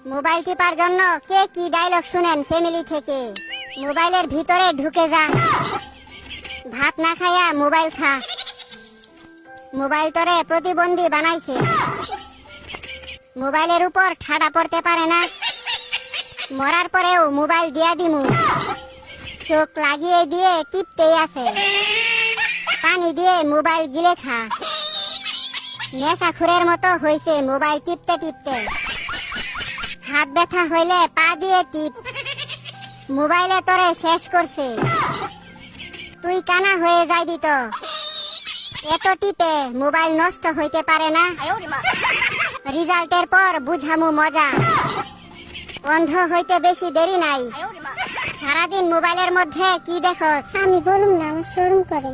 Mobile tipper জন্য কে কি dialogue শুনেন ফ্যামিলি থেকে? মোবাইলের ভিতরে ঢুকে যা, ভাত না খাইয়া মোবাইল খা। মোবাইল তোরে প্রতিবন্ধী বানাইছে, মোবাইলের উপর ঠাডা পড়তে পারে না। মরার পরেও মোবাইল দিয়া দিমু, চোখ লাগিয়ে দিয়ে টিপতেই আছে। পানি দিয়ে মোবাইল গিলে খা। নেশাখুরের মতো হইছে মোবাইল টিপতে টিপতে। হাত ব্যথা হইলে পা দিয়ে টিপ, মোবাইলে তোরে শেষ করছে। তুই কানা হয়ে যাইবি তো, এত টিপে মোবাইল নষ্ট হইতে পারে না। রেজাল্টের পর বুঝামু মজা, অন্ধ হইতে বেশি দেরি নাই। সারাদিন মোবাইলের মধ্যে কি দেখো? আমি বলুম না, আমার শরম করে।